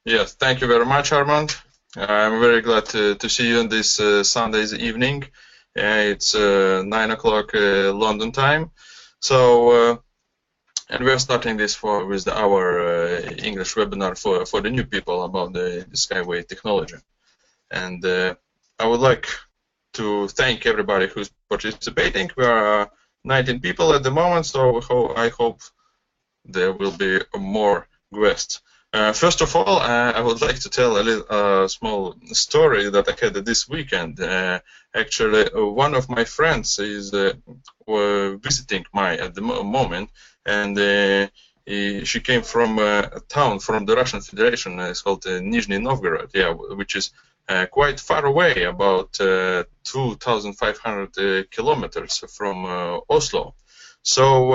Yes, thank you very much, Armand. I'm very glad to see you on this Sunday's evening. It's 9 o'clock London time. So, and we're starting this with our English webinar for the new people about the Skyway technology. And I would like to thank everybody who's participating. We are 19 people at the moment, so I hope there will be more guests. First of all, I would like to tell a small story that I had this weekend. Actually, one of my friends is visiting at the moment, and she came from a town from the Russian Federation. It's called Nizhny Novgorod, yeah, which is quite far away, about 2,500 kilometers from Oslo. So,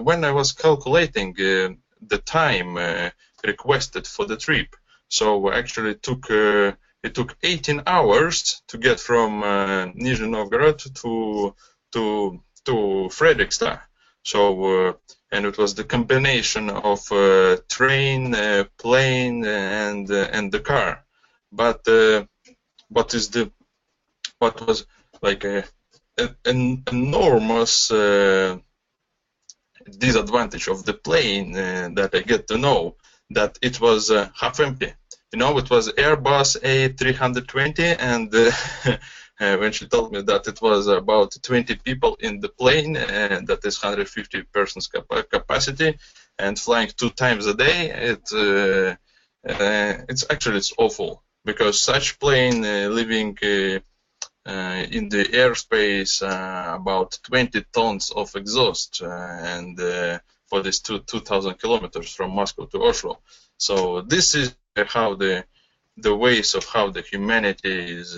when I was calculating the time requested for the trip, so actually it took 18 hours to get from Nizhny Novgorod to Fredrikstad. So, and it was the combination of train, plane, and the car. But what was like an enormous disadvantage of the plane that I get to know, that it was half empty. You know, it was Airbus A320, and when she told me that it was about 20 people in the plane, and that is 150 persons capacity, and flying 2 times a day, it's awful, because such plane living in the airspace about 20 tons of exhaust, and for this 2,000 kilometers from Moscow to Oslo. So this is how the ways of how the humanity is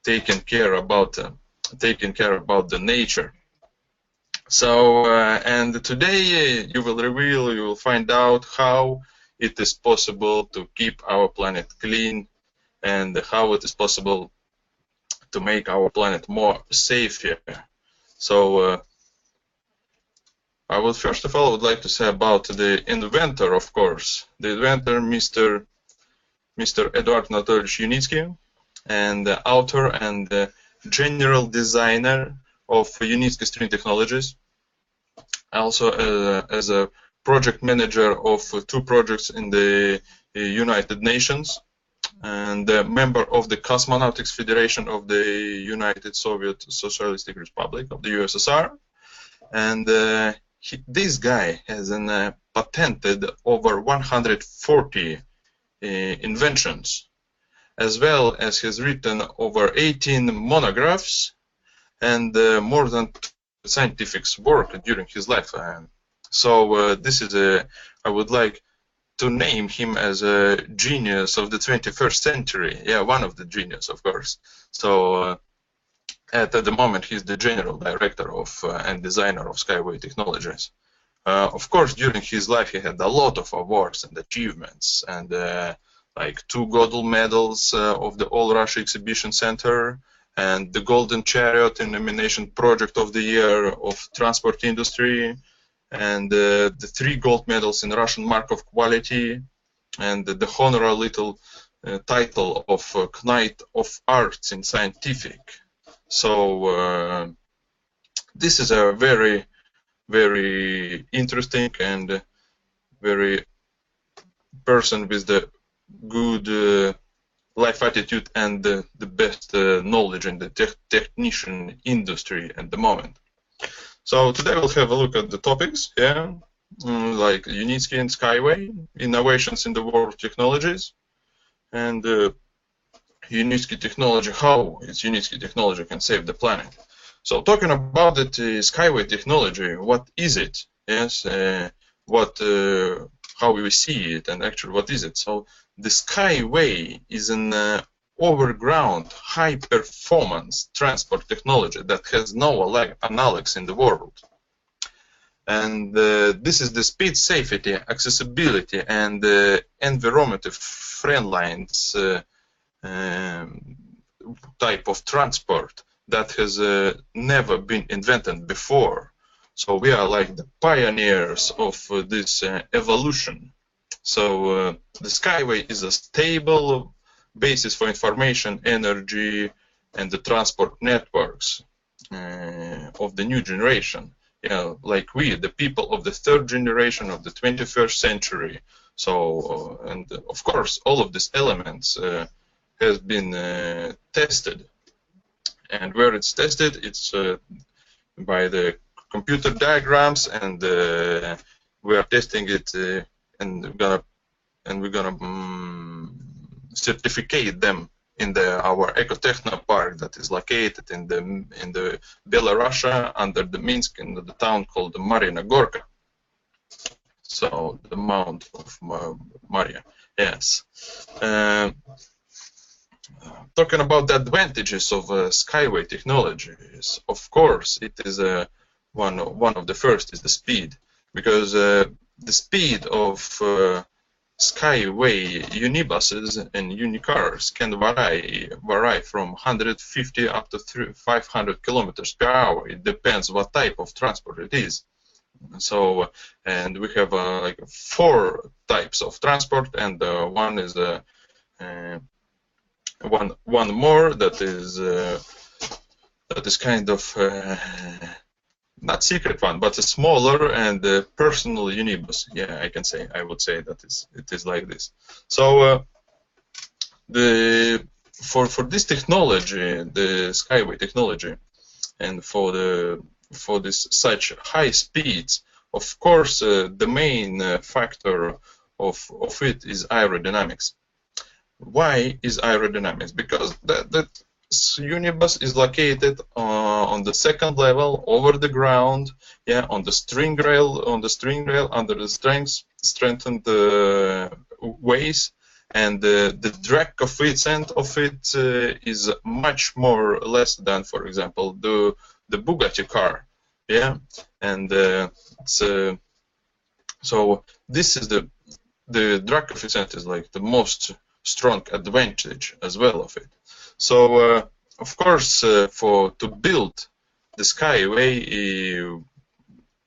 taking care about the nature. So and today you will find out how it is possible to keep our planet clean, and how it is possible to make our planet more safer. So I would first of all would like to say about the inventor, of course. The inventor, Mr. Eduard Anatolyevich Yunitsky, and the author and the general designer of Yunitsky String Technologies. Also as a project manager of 2 projects in the United Nations, and a member of the Cosmonautics Federation of the United Soviet Socialistic Republic of the USSR. And this guy has patented over 140 inventions, as well as has written over 18 monographs and more than scientific work during his lifetime. So this is I would like to name him as a genius of the 21st century. Yeah, one of the genius, of course. So at the moment, he's the general director of and designer of Skyway Technologies. Of course, during his life, he had a lot of awards and achievements, and like 2 gold medals of the All Russia Exhibition Center, and the Golden Chariot in nomination Project of the Year of Transport Industry, and the 3 gold medals in Russian Mark of Quality, and the honorary title of Knight of Arts in Scientific. So this is a very, very interesting and very person with the good life attitude and the best knowledge in the technician industry at the moment. So today we'll have a look at the topics, yeah, like Yunitsky and Skyway, innovations in the world of technologies, and Yunitsky technology, how Yunitsky technology can save the planet. So talking about it, Skyway technology, what is it? Yes, how we see it, and actually what is it? So the Skyway is an overground, high-performance transport technology that has no analogs in the world. And this is the speed, safety, accessibility, and environmental friendliness type of transport that has never been invented before. So we are like the pioneers of this evolution. So the Skyway is a stable basis for information, energy, and the transport networks of the new generation. Like we, the people of the third generation of the 21st century. So, and of course, all of these elements has been tested. And where it's tested, it's by the computer diagrams, and we are testing it, and we're gonna certificate them in our Ecotechno Park that is located in the Belarusia under the Minsk, in the town called Marina Gorka. So the Mount of Maria. Yes. Talking about the advantages of Skyway technologies, of course, it is one of the first is the speed, because the speed of Skyway unibuses and unicars can vary from 150 up to 500 kilometers per hour. It depends what type of transport it is. So, and we have like 4 types of transport, and one is one more that is kind of not secret one, but a smaller and personal unibus. Yeah, I would say that it is like this. So for this technology, the Skyway technology, and for this such high speeds, of course, the main factor of it is aerodynamics. Why is aerodynamics? Because the unibus is located on the second level, over the ground, yeah, on the string rail under the strengthened ways, and the drag coefficient of it is much more less than, for example, the Bugatti car, yeah, and so this is the drag coefficient is like the most strong advantage as well of it. So of course, to build the Skyway,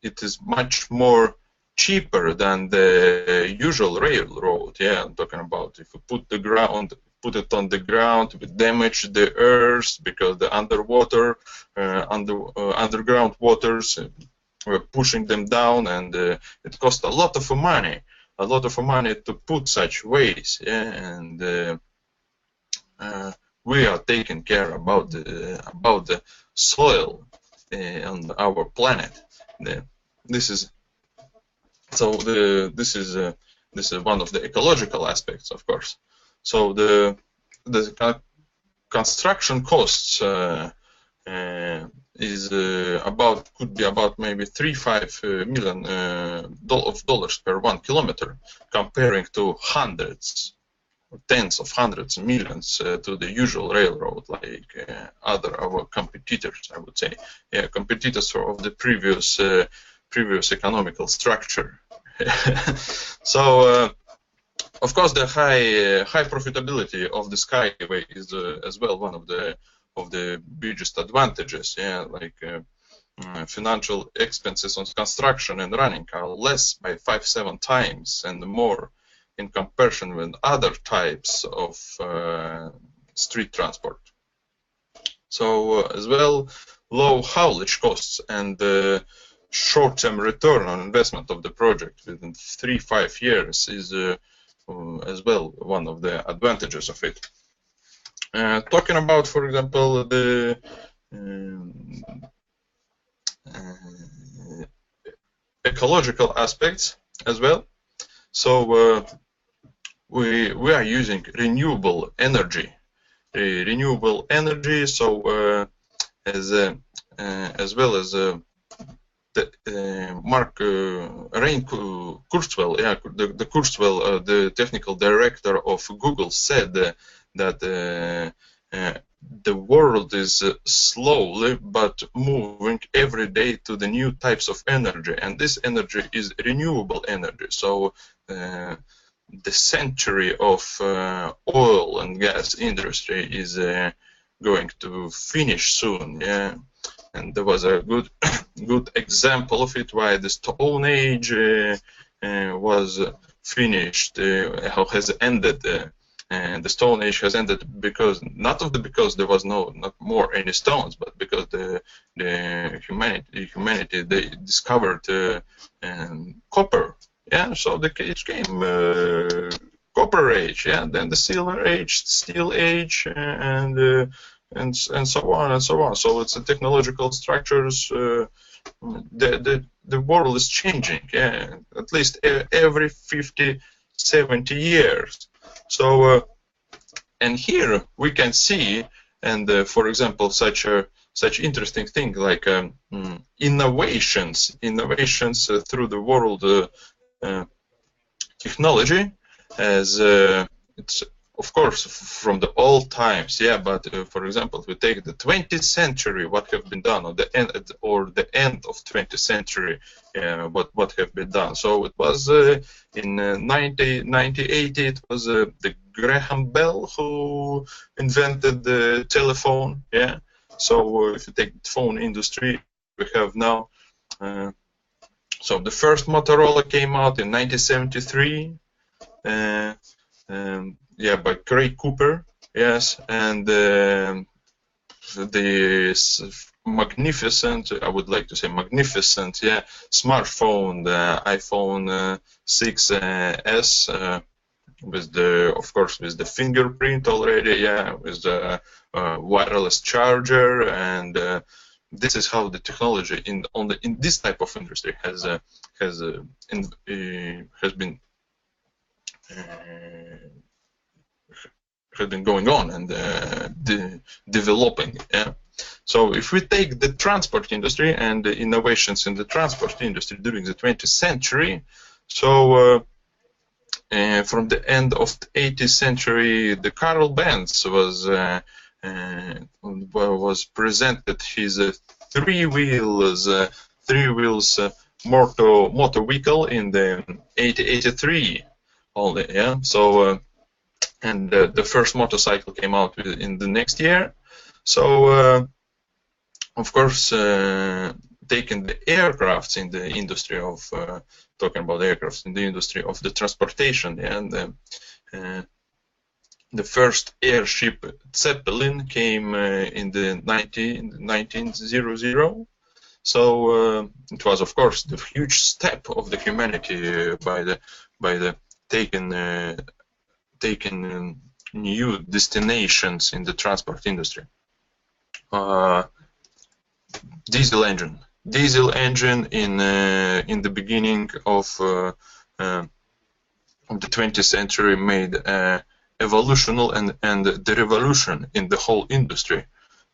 it is much more cheaper than the usual railroad. Yeah, I'm talking about if you put it on the ground, we damage the earth because the underground waters were pushing them down, and it cost a lot of money. To put such ways, yeah, and we are taking care about the soil on our planet. This is one of the ecological aspects, of course. So the construction costs could be about maybe $3-5 million dollars per 1 kilometer, comparing to tens of hundreds of millions to the usual railroad, like our competitors, I would say, yeah, competitors of the previous economical structure. So of course, the high profitability of the Skyway is as well one of the biggest advantages. Yeah, like financial expenses on construction and running are less by 5-7 times and more in comparison with other types of street transport. So as well, low haulage costs and short-term return on investment of the project within 3-5 years is as well one of the advantages of it. Talking about, for example, the ecological aspects as well. So we are using renewable energy. So as well as Mark Rain Kurzweil, yeah, the Kurzweil, the technical director of Google, said that the world is slowly but moving every day to the new types of energy, and this energy is renewable energy. So the century of oil and gas industry is going to finish soon. Yeah, and there was a good example of it, why the Stone Age was finished, how has ended. And the Stone Age has ended because because there was not more any stones, but because the humanity they discovered copper. Yeah, so it came Copper Age, yeah, then the Silver Age, Steel Age, and so on and so on. So it's the technological structures. The world is changing, yeah, at least every 50, 70 years. So, and here we can see, and for example, such interesting thing like innovations through the world technology, as it's of course from the old times, yeah. But for example, if we take the 20th century, what have been done, or the end of 20th century, what have been done. So it was in 1980, it was the Graham Bell who invented the telephone, yeah. So if you take the phone industry, we have now. So the first Motorola came out in 1973. Yeah, by Craig Cooper, yes, and the magnificent, I would like to say magnificent, yeah, smartphone, the iPhone 6s, with of course, with the fingerprint already, yeah, with the wireless charger, and this is how the technology in this type of industry has been going on and developing. Yeah. So if we take the transport industry and the innovations in the transport industry during the 20th century, so from the end of the 18th century, the Carl Benz was presented his three wheels motor vehicle in the 1883 only. Yeah. So. And the first motorcycle came out in the next year. So, of course, taking the aircrafts in the industry of talking about aircrafts in the industry of the transportation, and the first airship Zeppelin came in the 1900. So it was, of course, the huge step of the humanity by the taking new destinations in the transport industry. Diesel engine in the beginning of the 20th century made evolutional and the revolution in the whole industry,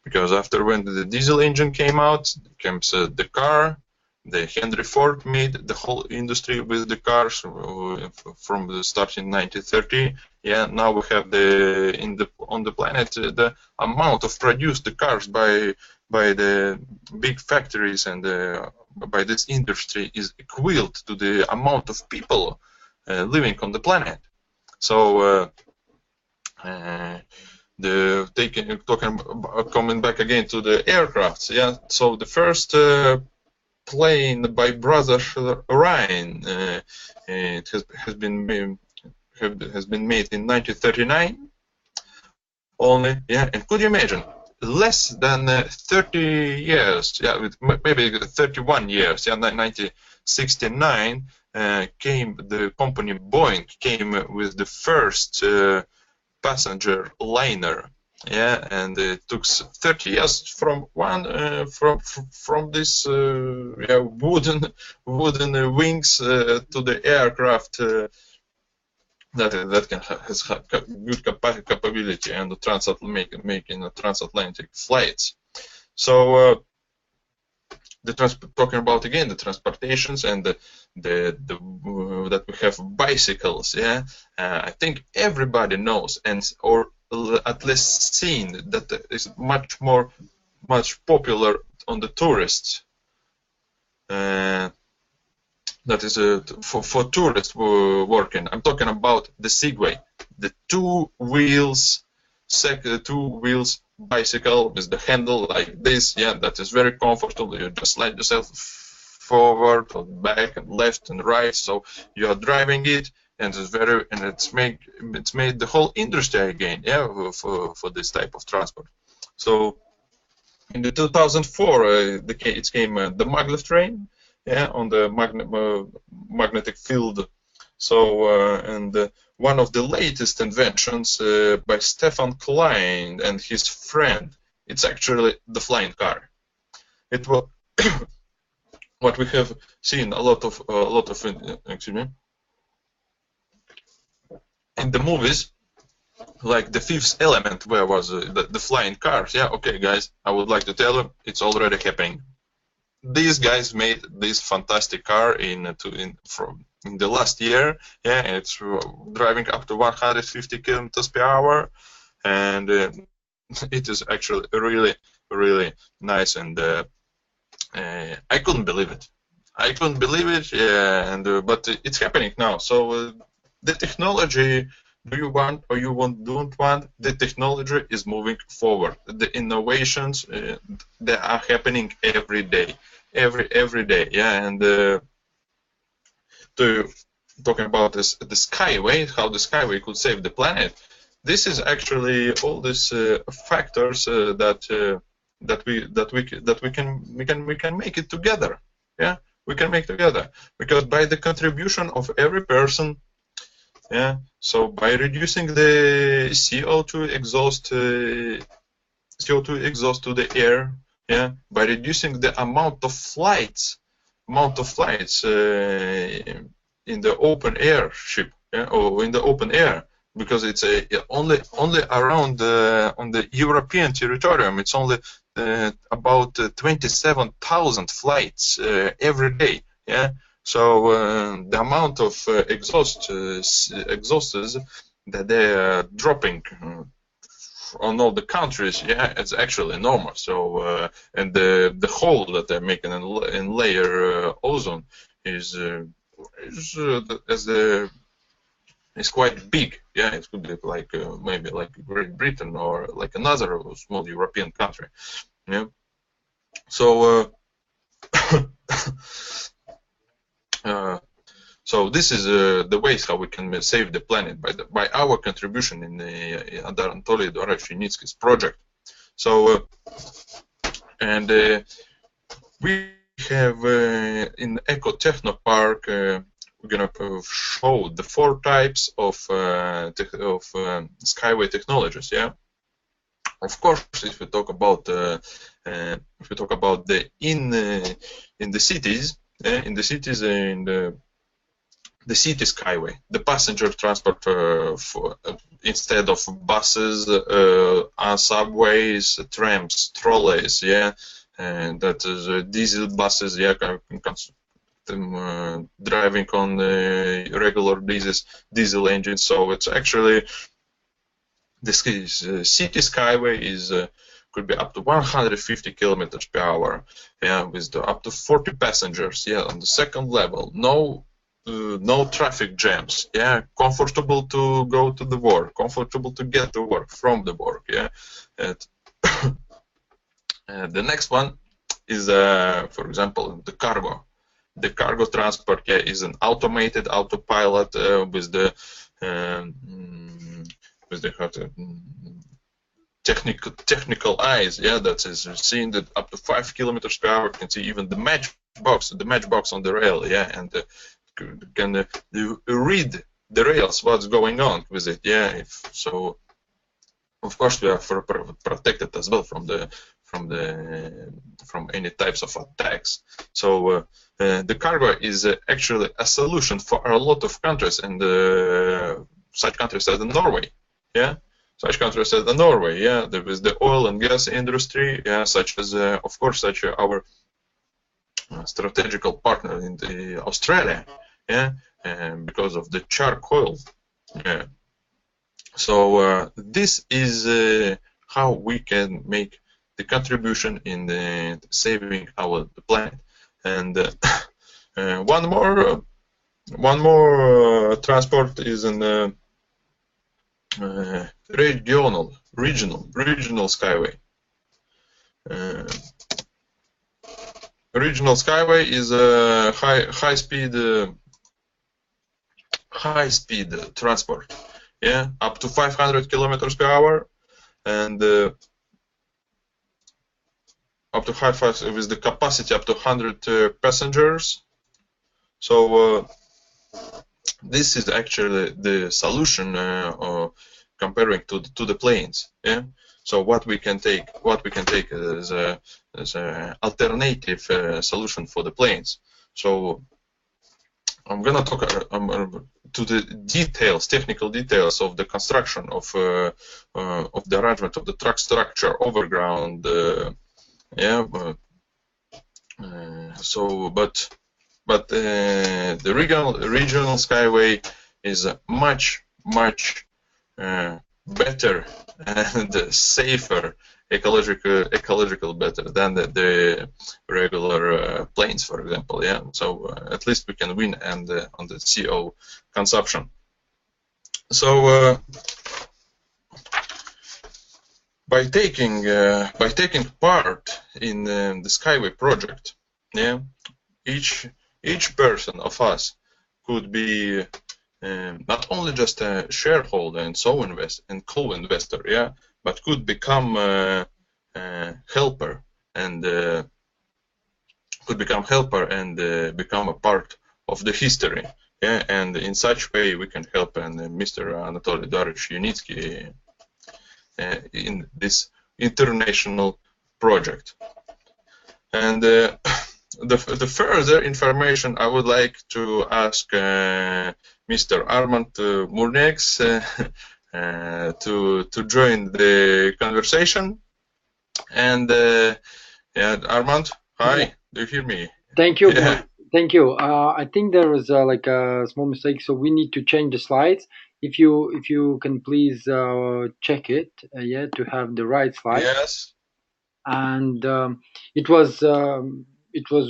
because after when the diesel engine came out, comes the car. The Henry Ford made the whole industry with the cars from the start in 1930. Yeah, now we have on the planet the amount of produced the cars by the big factories and by this industry is equivalent to the amount of people living on the planet. So coming back again to the aircrafts. Yeah, so the first plane by Brother Ryan. It has been made in 1939 only. Yeah, and could you imagine? Less than 30 years, yeah, with maybe 31 years. Yeah, 1969 came the company Boeing came with the first passenger liner. Yeah, and it took 30 years from from this wooden wings to the aircraft that has good capability and making transatlantic flights. So talking about again the transportations and that we have bicycles. Yeah, I think everybody knows or at least seen that is much popular on the tourists. That is for tourists working. I'm talking about the Segway, the two wheels bicycle with the handle like this. Yeah, that is very comfortable. You just slide yourself forward or back and left and right. So you are driving it, and it's made the whole industry again, yeah, for this type of transport. So in the 2004, it came the maglev train, yeah, on the magnetic field. So and one of the latest inventions by Stefan Klein and his friend, it's actually the flying car. It was what we have seen a lot of excuse me, in the movies, like The Fifth Element, where was the flying cars. Yeah, okay, guys, I would like to tell you, it's already happening. These guys made this fantastic car in the last year. Yeah, it's driving up to 150 kilometers per hour, and it is actually really, really nice. And I couldn't believe it. I couldn't believe it. Yeah, and but it's happening now. So the technology. Do you want or you don't want? The technology is moving forward. The innovations they are happening every day, every day. Yeah, and talking about this, the Skyway, how the Skyway could save the planet. This is actually all these factors that we can make it together. Yeah, we can make together, because by the contribution of every person. Yeah, so by reducing the CO2 exhaust to the air, yeah, by reducing the amount of flights in the open air ship, yeah, or in the open air, because it's only around on the European territorium. It's only about 27,000 flights every day. Yeah. So the amount of exhausts that they are dropping on all the countries, yeah, it's actually enormous. So and the hole that they're making in layer ozone is quite big. Yeah, it could be like maybe like Great Britain or like another small European country. Yeah. So. So this is the ways how we can save the planet by our contribution in the Anatoly Dvorashvinitsky's project. So and we have in Eco Techno Park we're gonna show the 4 types of Skyway technologies. Yeah, of course, if we talk about the in the cities. In the cities, in the city Skyway, the passenger transport instead of buses, subways, trams, trolleys, yeah, and that is diesel buses, yeah, driving on regular diesel engines. So it's actually this city Skyway is. Could be up to 150 kilometers per hour, yeah, with up to 40 passengers, yeah, on the second level. No traffic jams, yeah, comfortable to go to the work, comfortable to get to work from the work, yeah. The next one is, for example, the cargo. The cargo transport, yeah, is an automated autopilot with the technical eyes, yeah, that is seeing that up to 5 kilometers per hour, can see even the matchbox on the rail, yeah, and can read the rails, what's going on with it, yeah. So of course we are protected as well from any types of attacks. So the cargo is actually a solution for a lot of countries, and such countries as Norway, yeah. Such countries as Norway, yeah, there is the oil and gas industry, yeah, such as, of course, such our strategical partner in the Australia, yeah, because of the charcoal, yeah. So this is how we can make the contribution in the saving the planet. And one more transport is an regional Skyway. Regional Skyway is a high speed high-speed transport, yeah, up to 500 kilometers per hour, and up to high five with the capacity up to 100 passengers. So this is actually the solution comparing to the planes. Yeah. So what we can take as a alternative solution for the planes. So I'm gonna talk to the details, technical details of the construction of the arrangement of the track structure overground. Yeah. But the regional skyway is much better and safer, ecological better than the regular planes, for example. Yeah, so at least we can win and on the CO consumption. So by taking part in the Skyway project, yeah, each person of us could be not only just a shareholder and co-investor, yeah, but could become a helper and become a part of the history, yeah, and in such way we can help and Mr. Anatoly Darovich Yunitsky in this international project. And the further information I would like to ask Mr. Armand Murneks to join the conversation. And yeah, Armand, hi, do you hear me? Thank you. Yeah. Thank you. I think there was like a small mistake, so we need to change the slides. If you can please check it, yeah, to have the right slide. Yes. And it was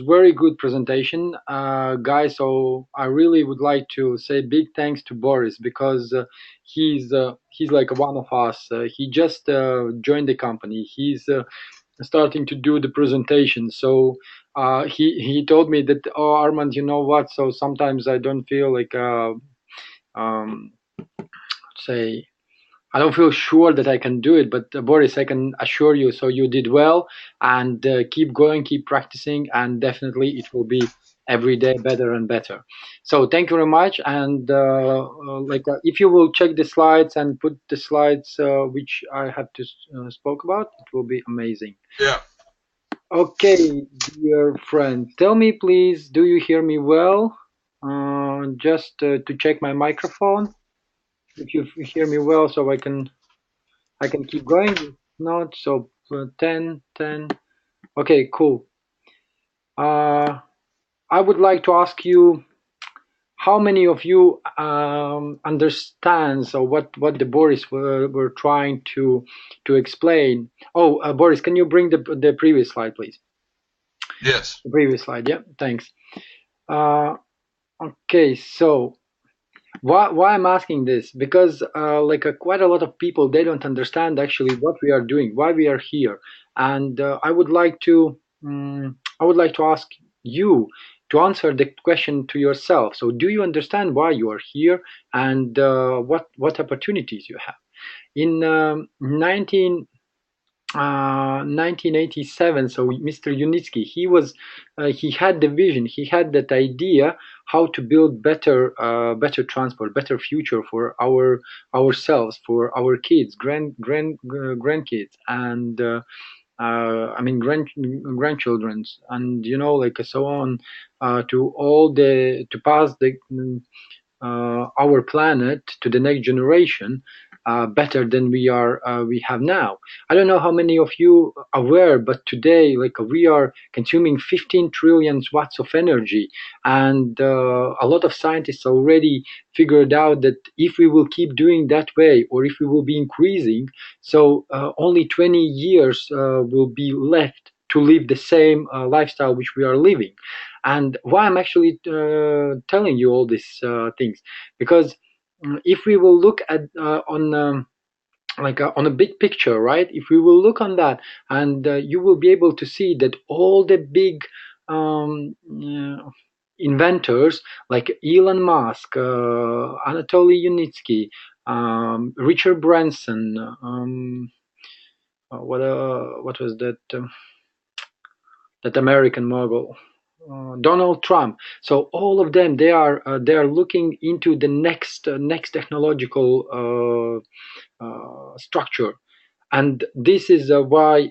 very good presentation, guys. So I really would like to say big thanks to Boris, because he's like one of us. He just joined the company. He's starting to do the presentation. So he told me that, oh, Armand, you know what? So sometimes I don't feel like say, I don't feel sure that I can do it, but Boris, I can assure you, so you did well, and keep going, keep practicing, and definitely it will be every day better and better. So thank you very much, and if you will check the slides and put the slides which I have to spoke about, it will be amazing. Yeah. Okay, dear friend, tell me please, do you hear me well? Just to check my microphone. If you hear me well, so I can keep going. If not, so 10. Okay, cool. I would like to ask you, how many of you understands or what the Boris were trying to explain? Oh, Boris, can you bring the previous slide, please? Yes. The previous slide, yeah, thanks. Okay, so why I'm asking this, because quite a lot of people, they don't understand actually what we are doing, why we are here, and I would like to ask you to answer the question to yourself. So do you understand why you are here, and what opportunities you have? In 1987, so Mr. Yunitsky, he had the vision, he had that idea how to build better transport, better future for ourselves, for our kids, grandkids, and I mean grandchildren, and so on, to pass our planet to the next generation better than we have now. I don't know how many of you are aware, but today, we are consuming 15 trillion watts of energy, and a lot of scientists already figured out that if we will keep doing that way, or if we will be increasing, so only 20 years will be left to live the same lifestyle which we are living. And why I'm actually telling you all these things, because if we will look at on a big picture, right? If we will look on that, and you will be able to see that all the big inventors like Elon Musk, Anatoly Yunitsky, Richard Branson, what was that? That American mogul, Donald Trump. So all of them, they are looking into the next technological structure, and this is why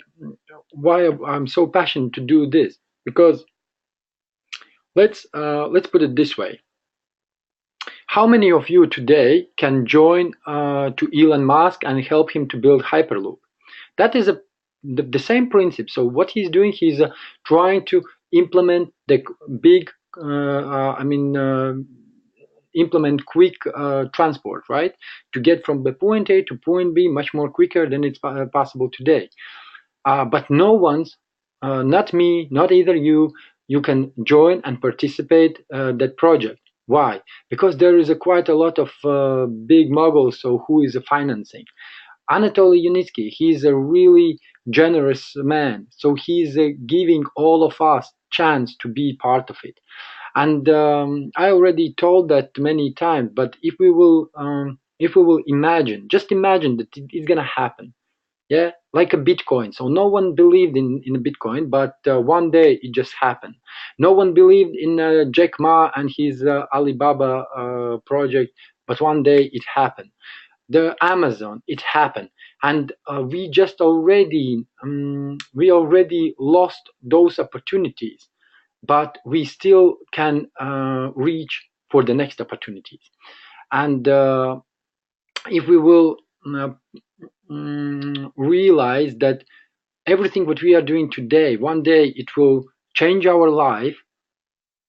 I'm so passionate to do this, because let's put it this way. How many of you today can join to Elon Musk and help him to build Hyperloop? That is the same principle. So what he's doing, he's trying to implement the big, implement quick transport, right? To get from the point A to point B much more quicker than it's possible today. But no one's, not me, not either you can join and participate that project. Why? Because there is quite a lot of big moguls, so who is financing? Anatoly Yunitsky, he's a really generous man, so he's giving all of us chance to be part of it. And I already told that many times, but if we will imagine, just imagine that it's gonna happen, yeah, like a Bitcoin. So no one believed in a Bitcoin, but one day it just happened. No one believed in Jack Ma and his Alibaba project, but one day it happened. The Amazon, it happened, and we already lost those opportunities, but we still can reach for the next opportunities. And if we will realize that everything what we are doing today, one day it will change our life,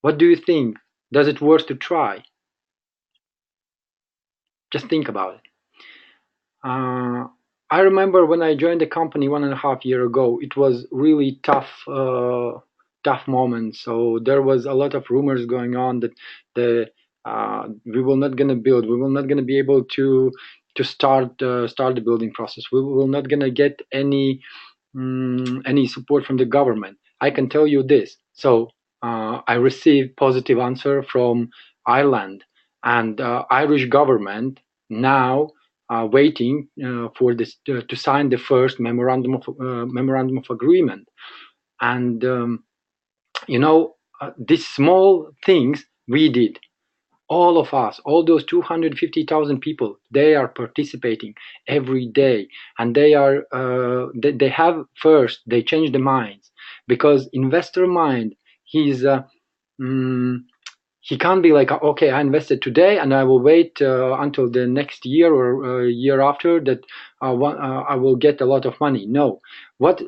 what do you think? Does it worth to try? Just think about it. I remember when I joined the company 1.5 years ago, it was really tough moment. So there was a lot of rumors going on that we will not gonna build, we will not gonna be able to start the building process. We will not gonna get any support from the government. I can tell you this. So I received positive answer from Ireland, and Irish government now waiting for this to sign the first memorandum of agreement. And these small things we did, all of us, all those 250,000 people, they are participating every day, and they have first, they change the minds, because investor mind, he can't be like, okay, I invested today and I will wait until the next year or year after that I will get a lot of money. No, let's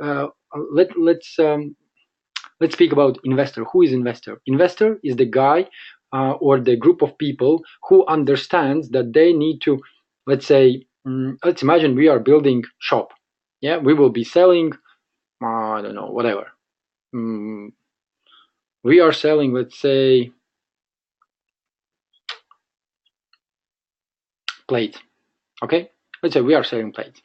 speak about investor. Who is investor? Investor is the guy or the group of people who understands that they need to, let's say, let's imagine we are building shop. Yeah, we will be selling, I don't know, whatever. We are selling, let's say, plates. Okay, let's say we are selling plates.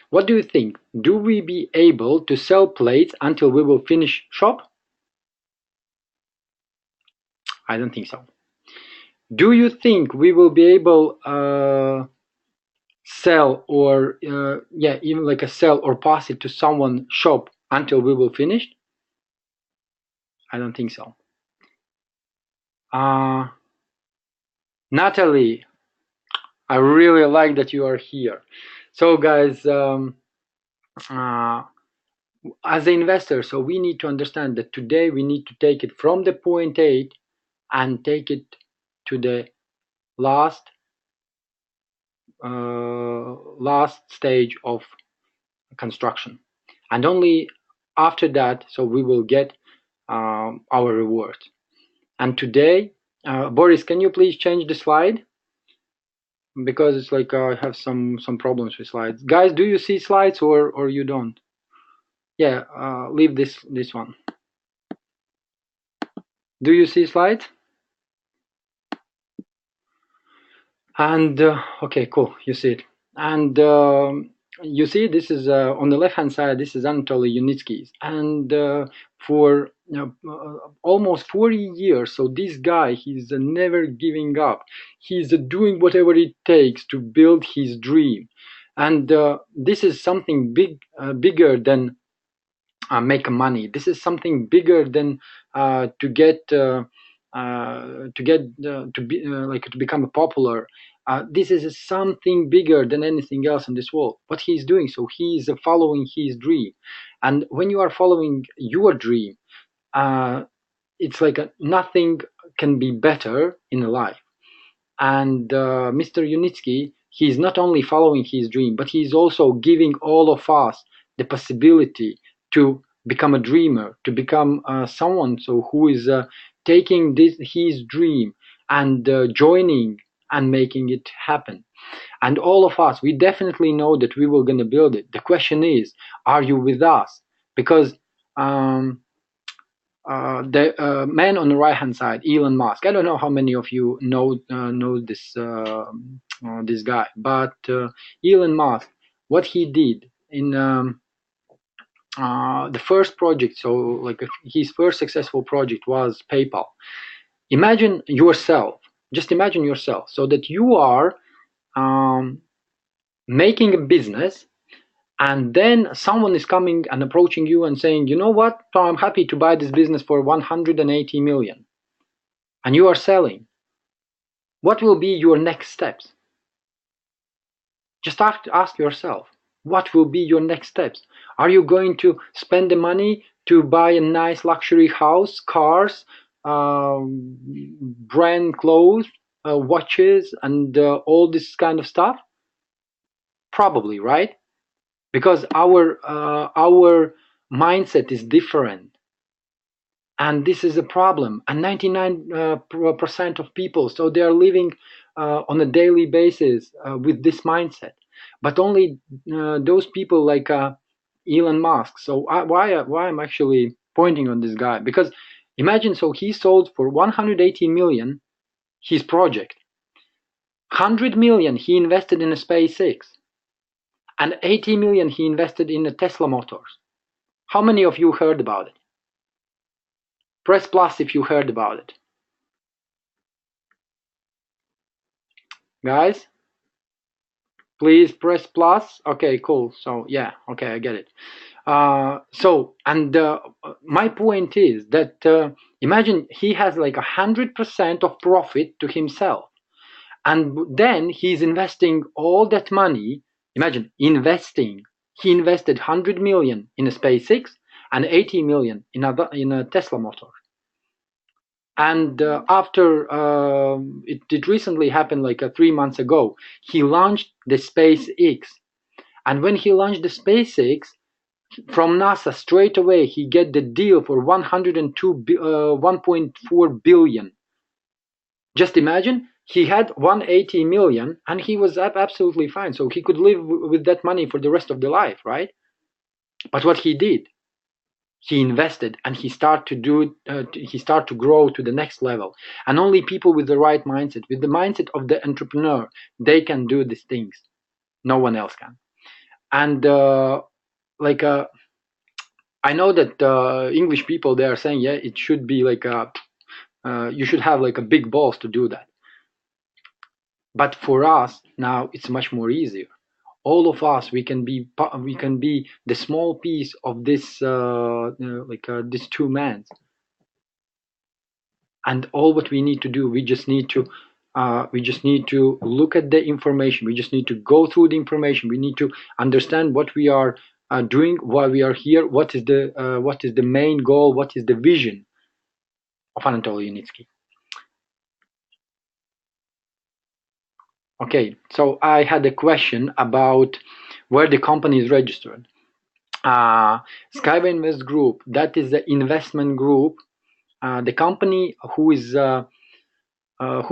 What do you think? Do we be able to sell plates until we will finish shop? I don't think so. Do you think we will be able sell or even like a sell or pass it to someone shop until we will finish? I don't think so. Natalie, I really like that you are here. So guys, as an investor, so we need to understand that today we need to take it from the point A and take it to the last stage of construction, and only after that, so we will get our reward. And today, Boris, can you please change the slide? Because it's like I have some problems with slides. Guys, do you see slides or you don't? Yeah, leave this one. Do you see slides? And okay, cool, you see it. And you see, this is on the left hand side, this is Anatoly Yunitsky. And for almost 40 years. So this guy, he's never giving up. He's doing whatever it takes to build his dream. And this is something bigger than make money. This is something bigger than to become popular. This is something bigger than anything else in this world. What he's doing, so he's following his dream. And when you are following your dream, it's like nothing can be better in life. And Mr. Yunitsky, he's not only following his dream, but he's also giving all of us the possibility to become a dreamer, to become someone so who is taking his dream and joining and making it happen. And all of us, we definitely know that we were going to build it. The question is, are you with us? Because the man on the right hand side, Elon Musk. I don't know how many of you know this guy, but Elon Musk, what he did in the first project, so like his first successful project was PayPal. Imagine yourself, just imagine yourself, so that you are making a business, and then someone is coming and approaching you and saying, you know what, I'm happy to buy this business for 180 million, and you are selling. What will be your next steps? Just ask yourself, what will be your next steps? Are you going to spend the money to buy a nice luxury house, cars, brand clothes, watches, and all this kind of stuff? Probably, right? Because our mindset is different, and this is a problem. And 99% of people, so they are living on a daily basis with this mindset. But only those people like Elon Musk. So why I'm actually pointing on this guy? Because imagine, so he sold for 180 million his project. 100 million he invested in a SpaceX. And 80 million he invested in the Tesla Motors. How many of you heard about it? Press plus if you heard about it. Guys, please press plus. Okay, cool. So yeah, okay, I get it. My point is that imagine he has like 100% of profit to himself, and then he's investing all that money. Imagine investing. He invested 100 million in a SpaceX and 80 million in a Tesla motor. And after it recently happened, like 3 months ago, he launched the SpaceX. And when he launched the SpaceX, from NASA straight away, he get the deal for 1.4 billion. Just imagine, he had 180 million and he was absolutely fine. So he could live with that money for the rest of the life, right? But what he did, he invested and he started to grow to the next level. And only people with the right mindset, with the mindset of the entrepreneur, they can do these things. No one else can. And I know that English people, they are saying, yeah, it should be like you should have like a big balls to do that. But for us now, it's much more easier. All of us, we can be the small piece of this this two men. And all what we need to do, we just need to look at the information. We just need to go through the information. We need to understand what we are doing, why we are here, what is the main goal, what is the vision of Anatoly Yunitsky. Okay, so I had a question about where the company is registered. Skyway Invest Group, that is the investment group, the company who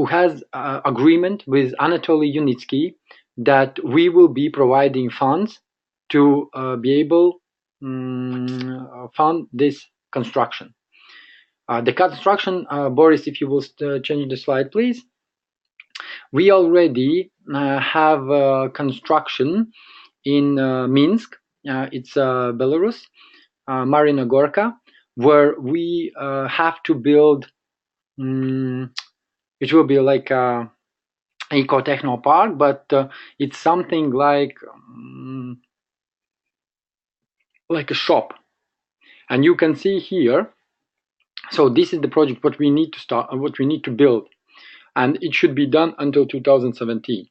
has agreement with Anatoly Yunitsky that we will be providing funds to be able fund this construction. The construction, Boris, if you will change the slide, please. We already have construction in Minsk. It's Belarus, Marina Gorka. where we have to build. It will be like a eco-techno park, but it's something like a shop. And you can see here. So this is the project what we need to start, what we need to build, and it should be done until 2017.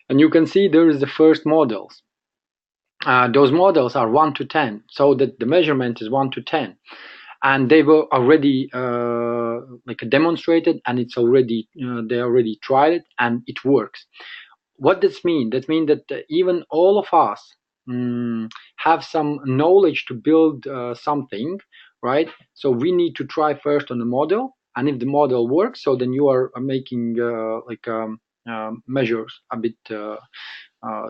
And you can see there is the first models. Those models are 1 to 10, so that the measurement is 1 to 10, and they were already like demonstrated, and it's already they already tried it and it works. What does mean? That means that even all of us have some knowledge to build something, right? So we need to try first on the model, and if the model works, so then you are making measures a bit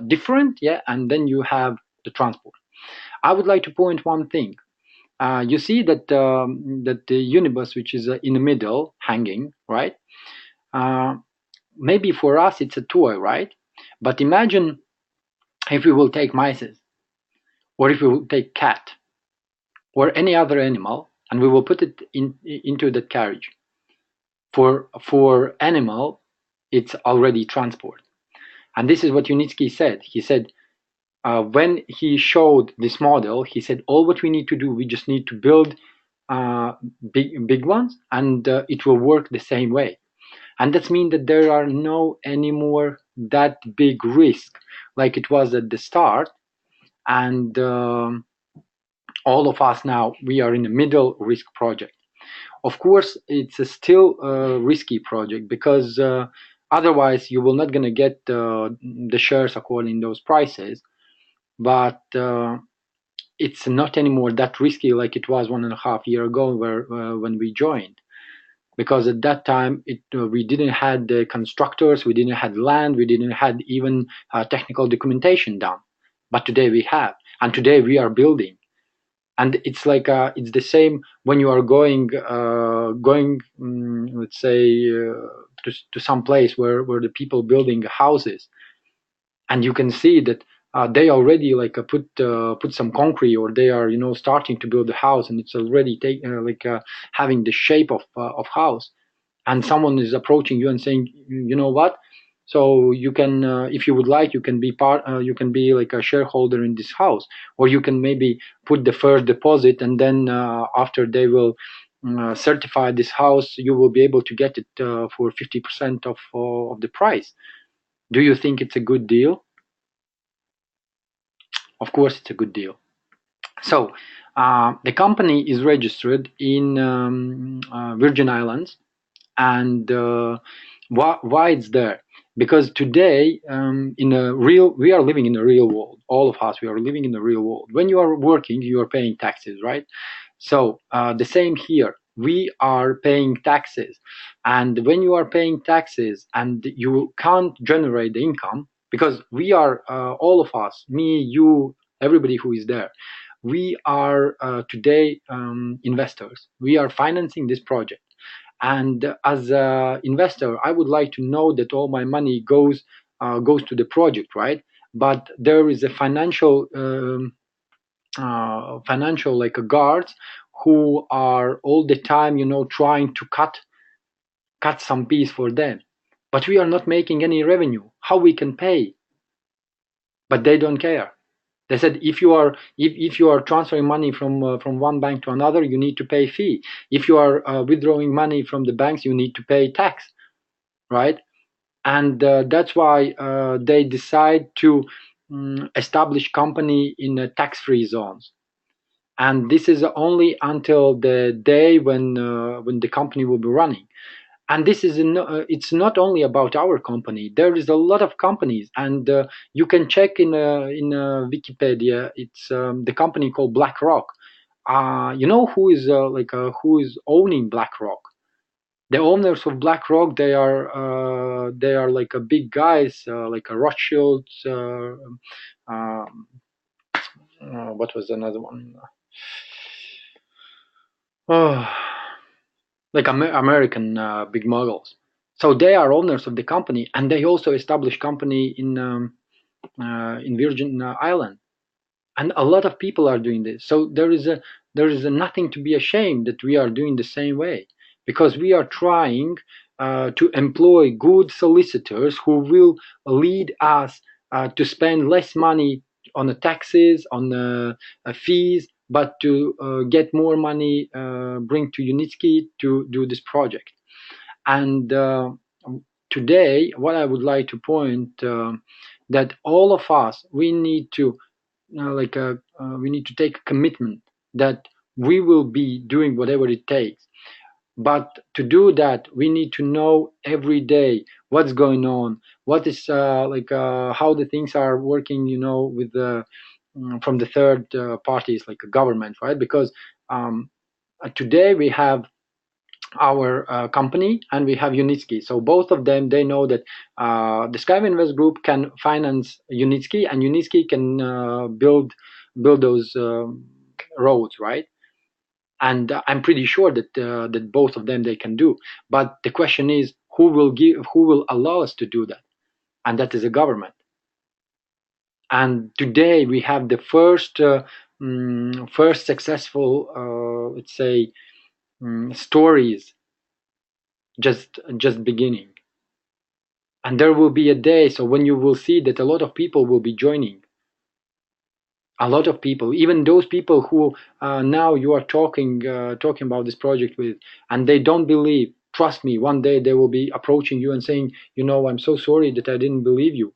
different, yeah, and then you have the transport. I would like to point one thing. You see that that the unibus, which is in the middle, hanging, right? Maybe for us it's a toy, right? But imagine if we will take mice, or if we will take cat, or any other animal, and we will put it into the carriage. For animal, it's already transport. And this is what Yunitsky said. He said, when he showed this model, he said, all what we need to do, we just need to build big ones, and it will work the same way. And that means that there are no anymore that big risk like it was at the start. And all of us now, we are in a middle risk project. Of course, it's still a risky project, because otherwise you will not going to get the shares according to those prices. But it's not anymore that risky like it was 1.5 years ago, where when we joined. Because at that time we didn't have the constructors, we didn't have land, we didn't have even technical documentation done. But today we have, and today we are building. And it's like it's the same when you are going let's say to some place where the people building houses, and you can see that they already like put some concrete, or they are starting to build the house, and it's already having the shape of house. And someone is approaching you and saying, you know what, so you can if you would like, you can be you can be like a shareholder in this house, or you can maybe put the first deposit, and then after they will certify this house, you will be able to get it for 50% of the price. Do you think it's a good deal? Of course it's a good deal. So the company is registered in Virgin Islands. And why it's there? Because today we are living in a real world. All of us, we are living in the real world. When you are working, you are paying taxes, right? So the same here. We are paying taxes, and when you are paying taxes and you can't generate the income, because we are all of us, me, you, everybody who is there, we are today investors. We are financing this project. And as an investor, I would like to know that all my money goes to the project, right? But there is a financial like a guards who are all the time, trying to cut some piece for them. But we are not making any revenue. How we can pay? But they don't care. They said if you are transferring money from one bank to another, you need to pay fee. If you are withdrawing money from the banks, you need to pay tax, right? And that's why they decide to establish company in tax-free zones. And this is only until the day when the company will be running. And this is it's not only about our company. There is a lot of companies, and you can check in Wikipedia. It's the company called BlackRock. You know who is who is owning BlackRock? The owners of BlackRock, they are like a big guys, like a Rothschilds. What was another one? Oh, like American big moguls. So they are owners of the company, and they also established company in Virgin Island, and a lot of people are doing this. So there is there is nothing to be ashamed that we are doing the same way, because we are trying to employ good solicitors who will lead us to spend less money on the taxes, on the fees, but to get more money, bring to Unitsky to do this project. And today, what I would like to point that all of us, we need to we need to take a commitment that we will be doing whatever it takes. But to do that, we need to know every day what's going on, what is how the things are working, with the from the third parties like a government, right? Because today we have our company and we have Unitsky. So both of them, they know that the Skyway Invest Group can finance Unitsky, and Unitsky can build those roads, right? And I'm pretty sure that that both of them they can do. But the question is, who will allow us to do that? And that is a government. And today we have the first successful, let's say, stories just beginning. And there will be a day, so when you will see that a lot of people will be joining. A lot of people, even those people who now you are talking about this project with, and they don't believe. Trust me, one day they will be approaching you and saying, I'm so sorry that I didn't believe you,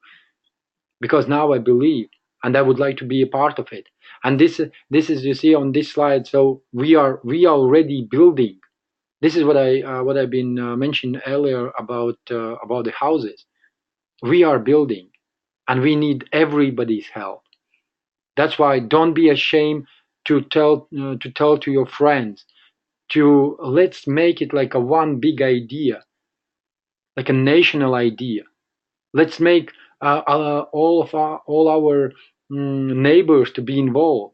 because now I believe, and I would like to be a part of it. And this is, you see on this slide. So we are already building. This is what I've been mentioned earlier about the houses. We are building, and we need everybody's help. That's why don't be ashamed to tell to your friends, to let's make it like a one big idea, like a national idea. Let's make all our neighbors to be involved,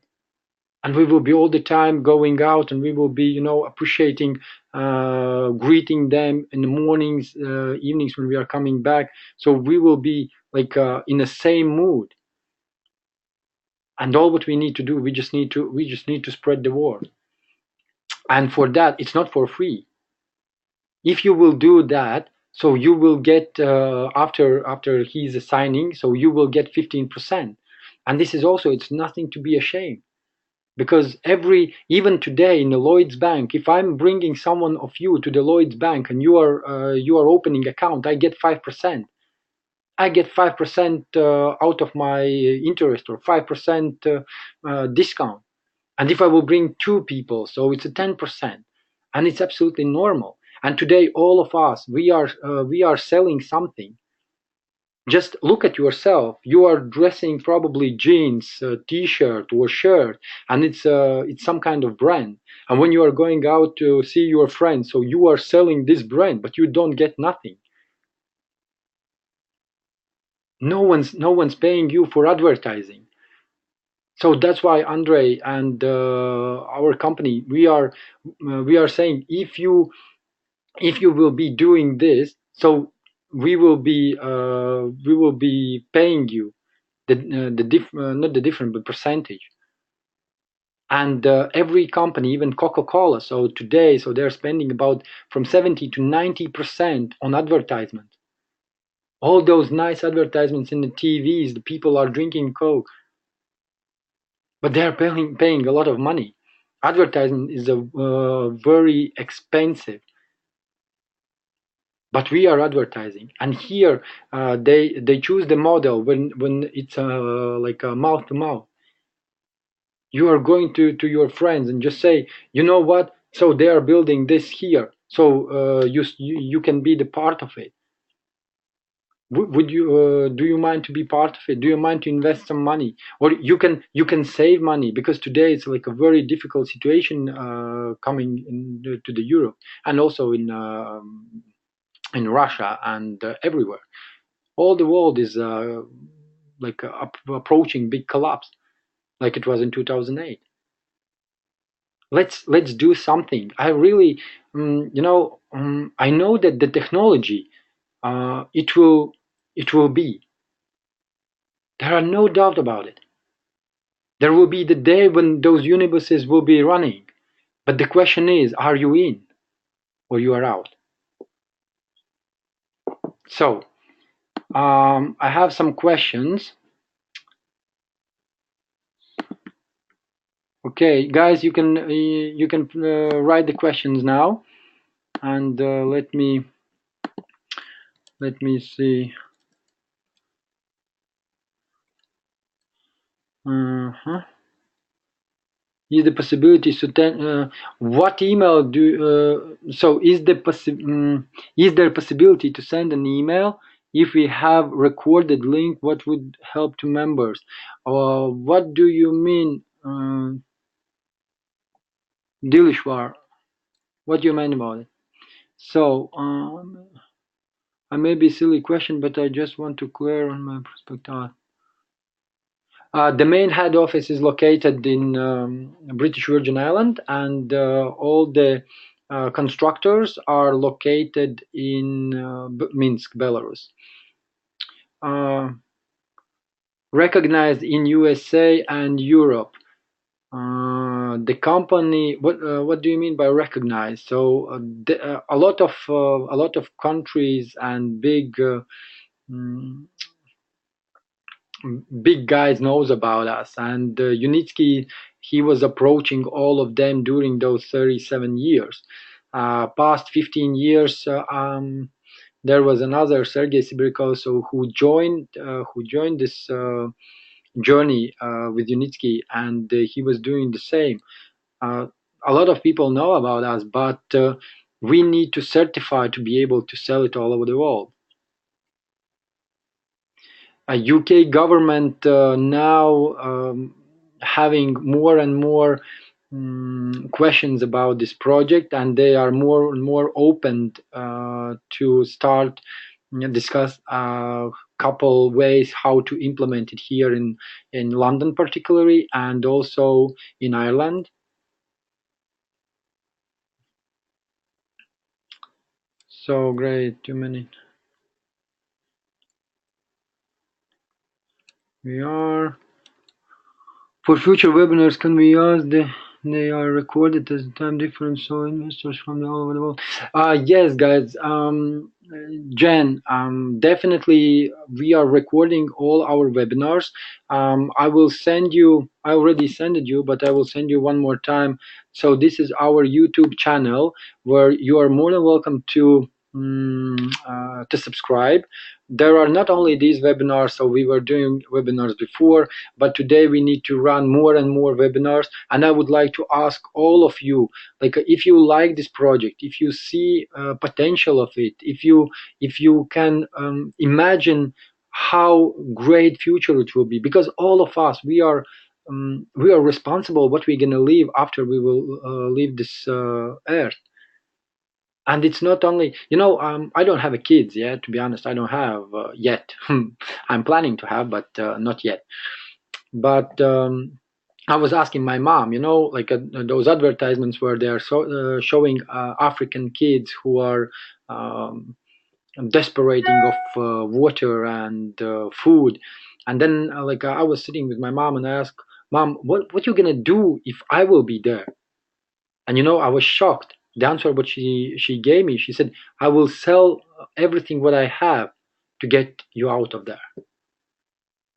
and we will be all the time going out, and we will be appreciating, greeting them in the mornings, evenings when we are coming back. So we will be like in the same mood. And all what we need to do, we just need to spread the word. And for that, it's not for free. If you will do that, so you will get after he's signing, so you will get 15%. And this is also, it's nothing to be ashamed, because even today in the Lloyds Bank, if I'm bringing someone of you to the Lloyds Bank and you are opening account, I get 5%. I get 5% out of my interest, or 5% discount. And if I will bring two people, so it's a 10%, and it's absolutely normal. And today, all of us, we are selling something. Just look at yourself. You are dressing probably jeans, t-shirt or shirt, and it's some kind of brand. And when you are going out to see your friends, so you are selling this brand, but you don't get nothing. No one's paying you for advertising. So that's why Andre and our company, we are saying, if you will be doing this, so we will be paying you not the different, but percentage. And every company, even Coca-Cola, so today, so they're spending about from 70 to 90% on advertisement. All those nice advertisements in the TVs, the people are drinking Coke, but they're paying a lot of money. Advertisement is very expensive, but we are advertising. And here they choose the model when it's like a mouth to mouth. You are going to your friends and just say, you know what? So they are building this here. So you can be the part of it. Would you do you mind to be part of it? Do you mind to invest some money? Or you can save money, because today it's like a very difficult situation coming to the Europe, and also in Russia and everywhere. All the world is like approaching big collapse, like it was in 2008. Let's do something. I really, I know that the technology, it will be. There are no doubt about it. There will be the day when those universes will be running. But the question is, are you in or you are out? So, I have some questions. Okay, guys, you can write the questions now, and let me see. Is the possibility to what email do so is there possibility to send an email if we have recorded link? What would help to members? Or what do you mean, Dilishwar? What do you mean about it? So I may be a silly question, but I just want to clear on my perspective. The main head office is located in British Virgin Island, and all the constructors are located in Minsk, Belarus. Recognized in USA and Europe. The company. What do you mean by recognized? So a lot of countries and big guys knows about us, and Unitsky, he was approaching all of them during those 37 years. Past 15 years, there was another Sergei Sibirko, who joined this journey with Unitsky, and he was doing the same. A lot of people know about us, but we need to certify to be able to sell it all over the world. UK government now having more and more questions about this project, and they are more and more open to start discuss a couple ways how to implement it here in London particularly, and also in Ireland. So great, 2 minutes. We are for future webinars. Can we ask they are recorded as time difference, so investors from all over the world? Yes, guys. Jen, definitely we are recording all our webinars. I will send you. I already sent it you, but I will send you one more time. So this is our YouTube channel where you are more than welcome to subscribe. There are not only these webinars, so we were doing webinars before, but today we need to run more and more webinars. And I would like to ask all of you, like, if you like this project, if you see potential of it, if you can imagine how great future it will be, because all of us, we are responsible what we're gonna leave after we will leave this earth. And it's not only, I don't have a kids yet, to be honest. I don't have yet. I'm planning to have, but not yet. But I was asking my mom, like those advertisements where they are showing African kids who are desperating of water and food. And then I was sitting with my mom and I asked, Mom, what you gonna do if I will be there? And I was shocked. The answer what she gave me, she said, I will sell everything what I have to get you out of there.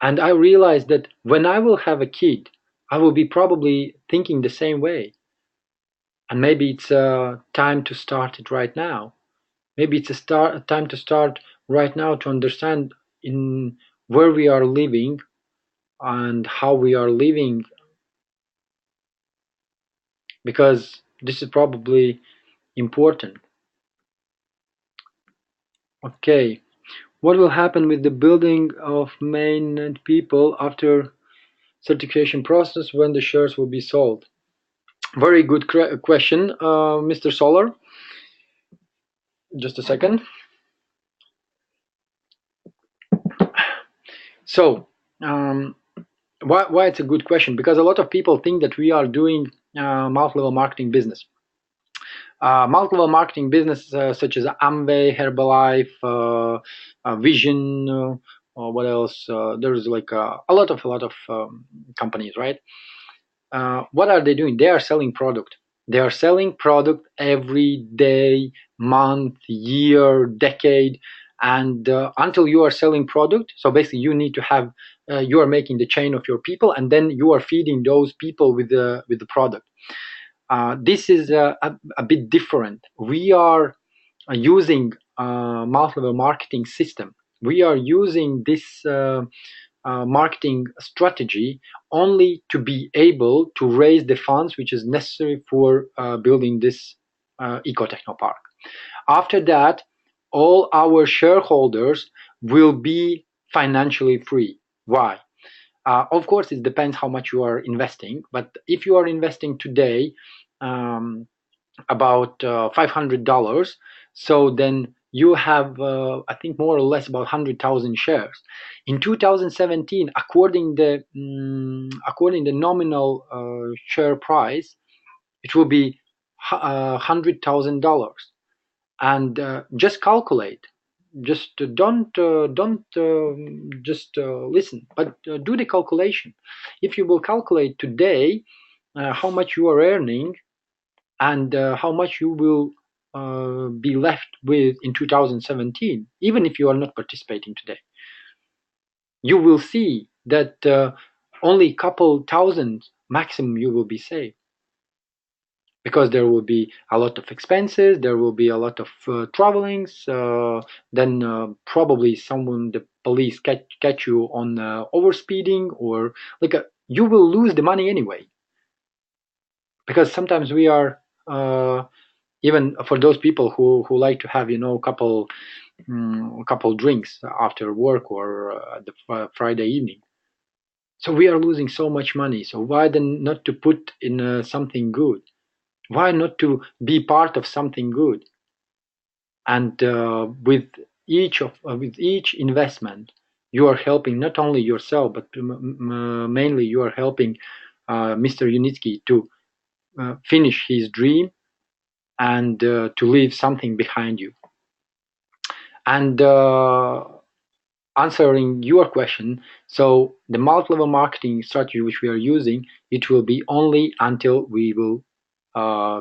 And I realized that when I will have a kid, I will be probably thinking the same way. And maybe it's time to start it right now. Maybe it's time to start right now to understand in where we are living and how we are living, because this is probably important. Okay. What will happen with the building of mainnet people after certification process, when the shares will be sold? Very good question, Mr. Solar. Just a second. So, why it's a good question? Because a lot of people think that we are doing multi-level marketing business. Multi-level marketing business such as Amway, Herbalife, Vision, what else? There's like a lot of companies, right? What are they doing? They are selling product. They are selling product every day, month, year, decade, and until you are selling product. So basically, you need to have you are making the chain of your people, and then you are feeding those people with the product. This is a bit different. We are using multi-level marketing system. We are using this marketing strategy only to be able to raise the funds which is necessary for building this eco-techno park. After that, all our shareholders will be financially free. Why? Of course, it depends how much you are investing, but if you are investing today about $500, so then you have, I think, more or less about 100,000 shares. In 2017, according the nominal share price, it will be $100,000. And just calculate. Just don't just listen, but do the calculation. If you will calculate today how much you are earning and how much you will be left with in 2017, even if you are not participating today, you will see that only a couple thousand maximum you will be saved, because there will be a lot of expenses, there will be a lot of travelings, then probably the police catch you on overspeeding, or like you will lose the money anyway, because sometimes we are even for those people who like to have couple drinks after work or the Friday evening. So we are losing so much money. So why then not to put in something good? Why not to be part of something good? And with each investment, you are helping not only yourself, but mainly you are helping Mr. Yunitsky to finish his dream and to leave something behind you. And answering your question, so the multi-level marketing strategy which we are using, it will be only until we will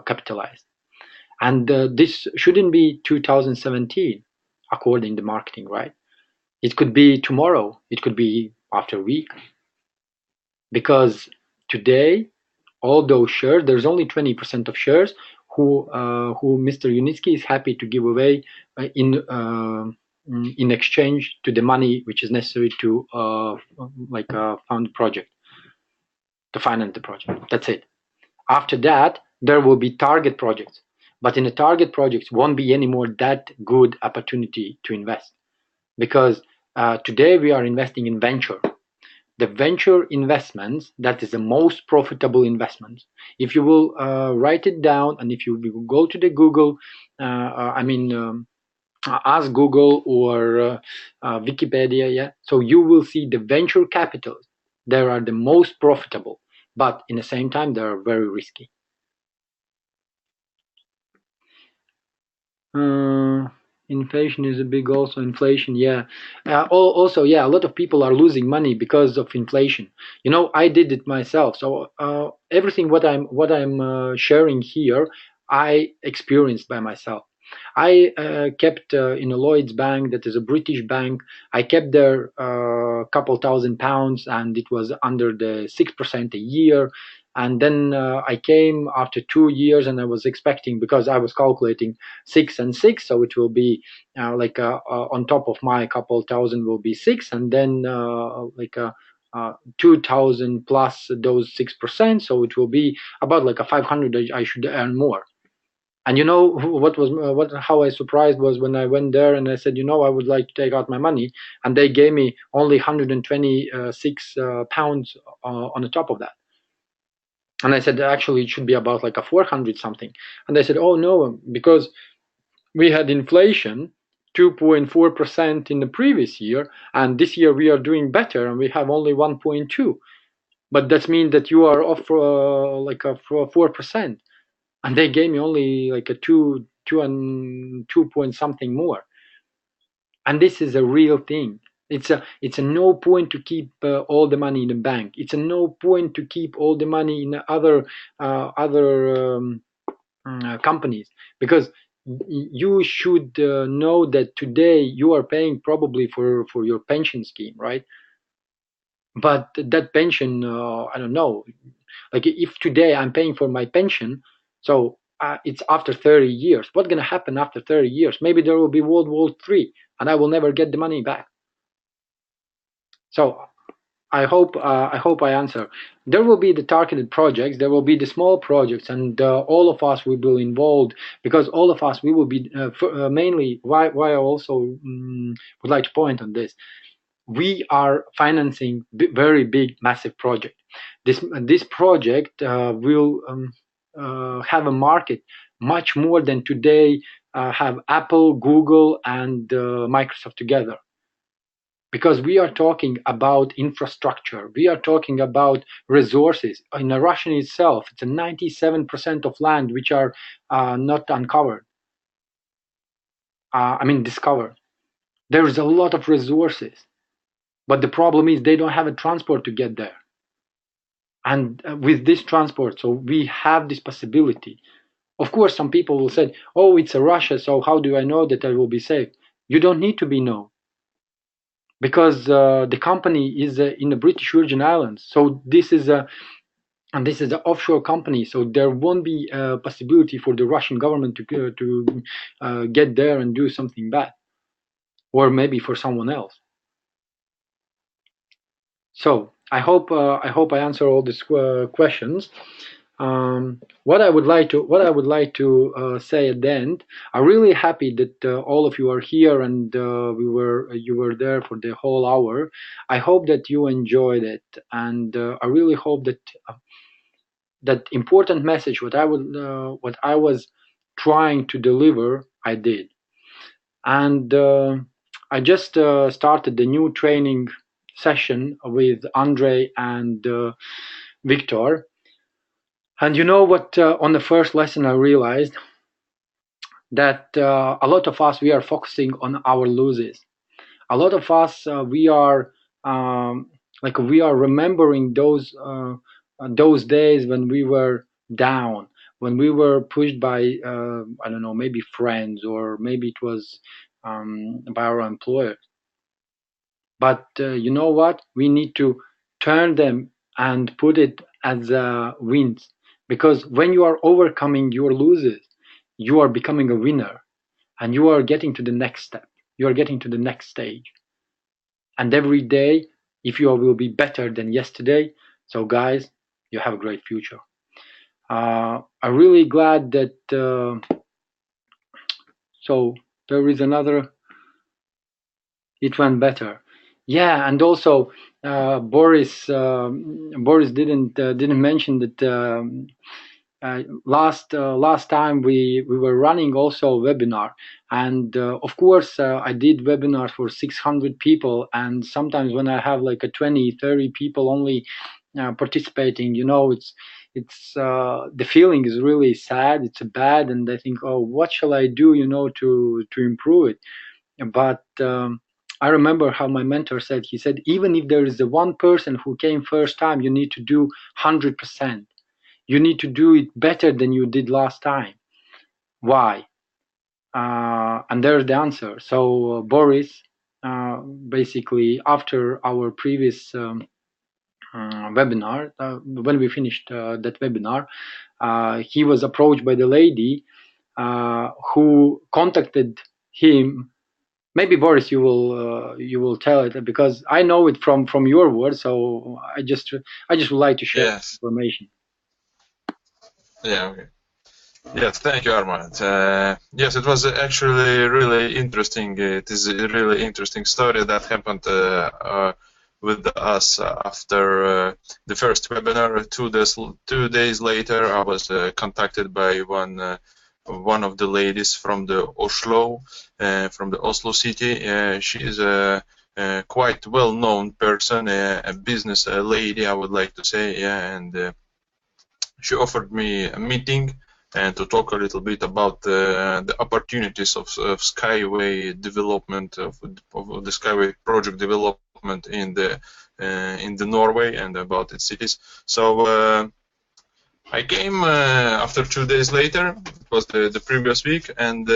capitalize. And this shouldn't be 2017, according to marketing, right? It could be tomorrow. It could be after a week. Because today, all those shares, there's only 20% of shares who Mr. Yunitsky is happy to give away in exchange to the money which is necessary to fund the project, to finance the project. That's it. After that, there will be target projects, but in the target projects won't be any more that good opportunity to invest, because today we are investing in venture. The venture investments, that is the most profitable investment. If you will write it down, and if you will go to the Google, ask Google or Wikipedia, yeah. So you will see the venture capital. They are the most profitable, but in the same time, they are very risky. Inflation is a big also. Inflation, yeah. Also, yeah, a lot of people are losing money because of inflation. I did it myself. So everything what I'm sharing here, I experienced by myself. I kept in a Lloyds Bank, that is a British bank. I kept there a couple £1,000, and it was under the 6% a year. And then I came after 2 years, and I was expecting, because I was calculating 6 and 6, so it will be on top of my couple thousand will be 6, and then 2,000 plus those 6%, so it will be about like a 500. I should earn more. And how I surprised was when I went there and I said, I would like to take out my money, and they gave me only 126 pounds on the top of that. And I said, actually, it should be about like a 400 something. And they said, oh no, because we had inflation 2.4% in the previous year, and this year we are doing better, and we have only 1.2. But that means that you are off like a 4%. And they gave me only like a 2 point something more. And this is a real thing. It's a no point to keep all the money in the bank. It's a no point to keep all the money in other companies, because you should know that today you are paying probably for your pension scheme, right? But that pension, I don't know, like if today I'm paying for my pension, so it's after 30 years. What's going to happen after 30 years? Maybe there will be World War III and I will never get the money back. So I hope I answer. There will be the targeted projects, there will be the small projects, and all of us will be involved, because all of us we will be mainly why I also would like to point on this. We are financing very big, massive project. This project will have a market much more than today have Apple, Google, and Microsoft together. Because we are talking about infrastructure, we are talking about resources. In Russia itself, it's a 97% of land which are not uncovered. I mean discovered. There is a lot of resources, but the problem is they don't have a transport to get there. And with this transport, so we have this possibility. Of course, some people will say, "Oh, it's a Russia, so how do I know that I will be safe?" You don't need to be known, because the company is in the British Virgin Islands. So this is an offshore company. So there won't be a possibility for the Russian government to get there and do something bad, or maybe for someone else. So I hope I answer all these questions. What I would like to say at the end, I'm really happy that all of you are here and you were there for the whole hour. I hope that you enjoyed it, and I really hope that that important message what I was trying to deliver, I did. And I just started the new training session with Andrei and Victor. And you know what, on the first lesson I realized that a lot of us, we are focusing on our losses. A lot of us, we are remembering those days when we were down, when we were pushed by, I don't know, maybe friends, or maybe it was by our employer. But you know what? We need to turn them and put it as wins. Because when you are overcoming your losses, you are becoming a winner, and you are getting to the next step. You are getting to the next stage. And every day, if you will be better than yesterday, so guys, you have a great future. I'm really glad that, so there is another, it went better. Yeah, and also Boris didn't mention that last time we were running also a webinar, and of course I did webinars for 600 people, and sometimes when I have like a 20-30 people only participating, you know, it's the feeling is really sad, it's bad, and I think, oh, what shall I do, you know, to improve it. But I remember how my mentor said, he said, even if there is the one person who came first time, you need to do 100%. You need to do it better than you did last time. Why? And there's the answer. So Boris, basically after our previous webinar, when we finished that webinar, he was approached by the lady who contacted him. Maybe Boris, you will tell it, because I know it from your words. So I just would like to share information. Yeah. Okay. Yes, thank you, Armand. Yes, it was actually really interesting. It is a really interesting story that happened with us after the first webinar. 2 days later, I was contacted by one of the ladies from the Oslo, from the Oslo city. She is a quite well-known person, a business lady, I would like to say. Yeah, and she offered me a meeting and to talk a little bit about the opportunities of Skyway development, of the Skyway project development in the Norway and about its cities. So I came after 2 days later. It was the previous week, and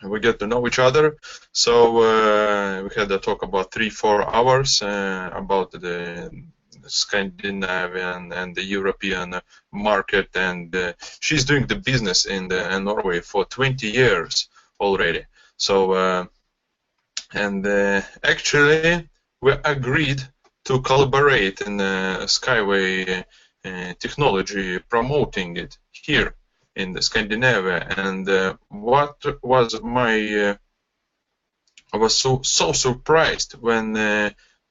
we get to know each other. So we had a talk about 3-4 hours about the Scandinavian and the European market, and she's doing the business in Norway for 20 years already. So and actually we agreed to collaborate in Skyway technology, promoting it here in the Scandinavia. And what was my I was so surprised when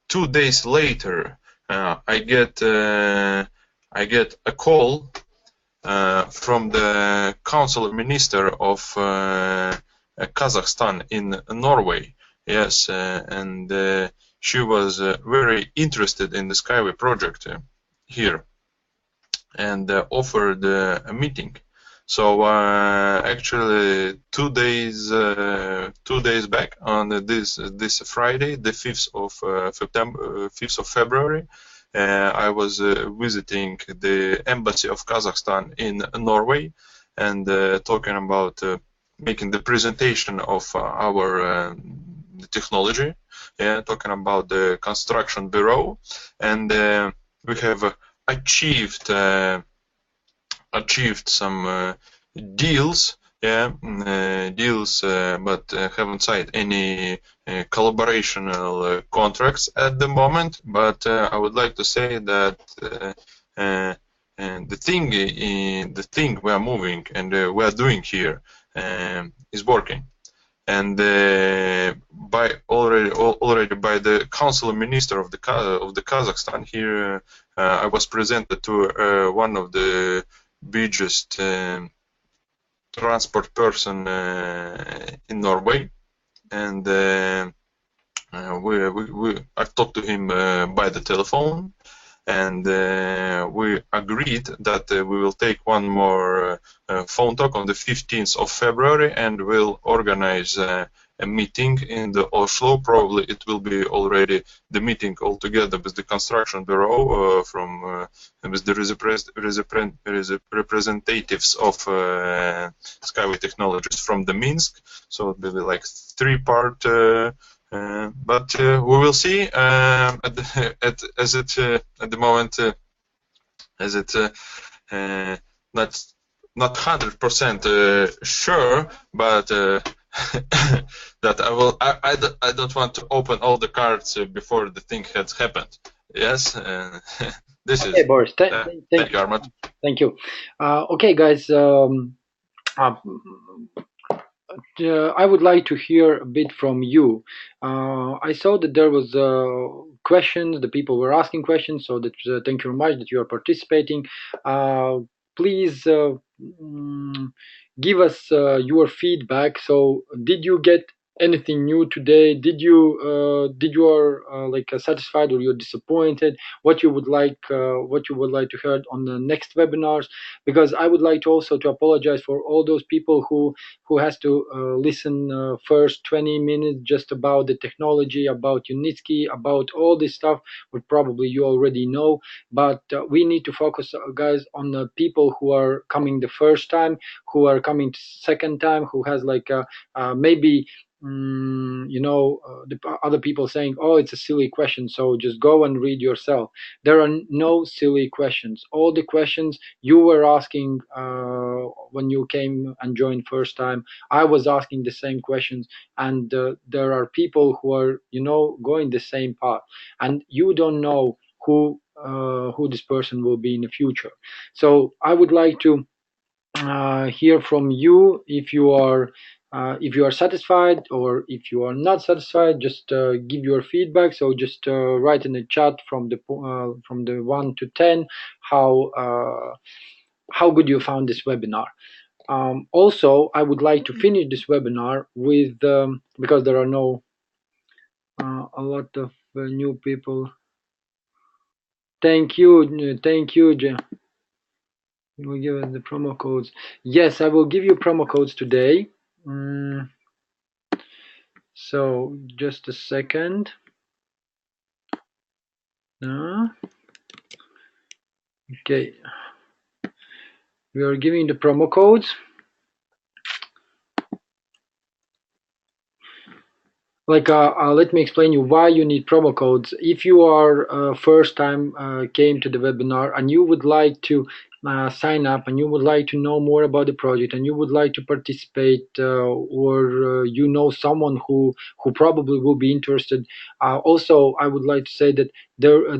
2 days later I get a call from the council minister of Kazakhstan in Norway. Yes, and she was very interested in the Skyway project here, and offered a meeting. So actually, 2 days back, on this Friday, the 5th of February, I was visiting the embassy of Kazakhstan in Norway, and talking about making the presentation of our technology, talking about the construction bureau, and we have achieved some deals, but haven't signed any collaborational contracts at the moment. But I would like to say that the thing we are moving and we are doing here is working. And by already by the council minister of the Kazakhstan here, I was presented to one of the biggest transport person in Norway, and I talked to him by the telephone, and we agreed that we will take one more phone talk on the 15th of February, and we'll organize a meeting in the Oslo. Probably it will be already the meeting altogether with the construction bureau with the representatives of Skyway Technologies from the Minsk. So it will be like 3-part. But we will see at the moment, as it not 100% sure, but that I don't want to open all the cards before the thing has happened. Yes, this okay, is. Boris. Thank you, Armand. Thank you. Okay, guys. I would like to hear a bit from you. I saw that there was questions. The people were asking questions. So that thank you very much that you are participating. Please give us your feedback. So, did you get anything new today? Did you are like satisfied, or you're disappointed? What you would like to hear on the next webinars? Because I would like to also to apologize for all those people who has to listen first 20 minutes just about the technology, about Unitsky, about all this stuff, what probably you already know. But we need to focus, guys, on the people who are coming the first time, who are coming second time, who has like maybe the other people saying, oh, it's a silly question, so just go and read yourself. There are no silly questions. All the questions you were asking when you came and joined first time, I was asking the same questions, and there are people who are going the same path, and you don't know who this person will be in the future. So I would like to hear from you if you are satisfied, or if you are not satisfied. Just give your feedback. So just write in the chat from the 1 to 10 how good you found this webinar. Also, I would like to finish this webinar with because there are a lot of new people. Thank you, You will give us the promo codes. Yes, I will give you promo codes today. So just a second. Okay, we are giving the promo codes. Let me explain you why you need promo codes. If you are first time came to the webinar and you would like to sign up and you would like to know more about the project and you would like to participate or you know someone who probably will be interested. Also, I would like to say that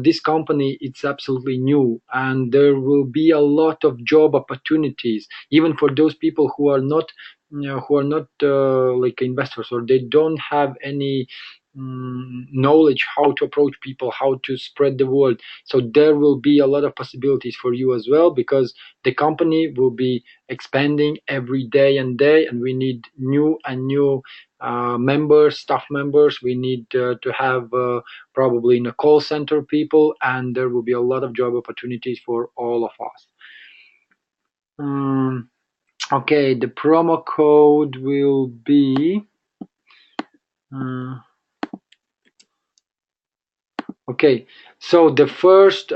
this company, it's absolutely new and there will be a lot of job opportunities even for those people who are not like investors, or they don't have any knowledge how to approach people, how to spread the word. So there will be a lot of possibilities for you as well, because the company will be expanding every day and day, and we need new and new members, staff members. We need to have probably in a call center people, and there will be a lot of job opportunities for all of us. Okay, the promo code will be okay. So the first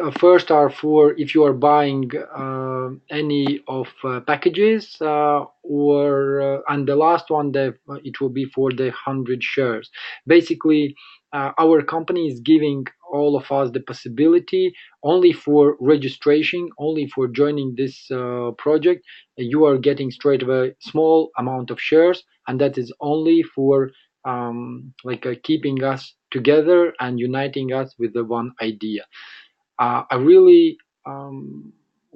are for if you are buying any of packages, or and the last one that it will be for the 100 shares. Basically, our company is giving all of us the possibility only for registration, only for joining this project. You are getting straight away small amount of shares, and that is only for keeping us together and uniting us with the one idea. I really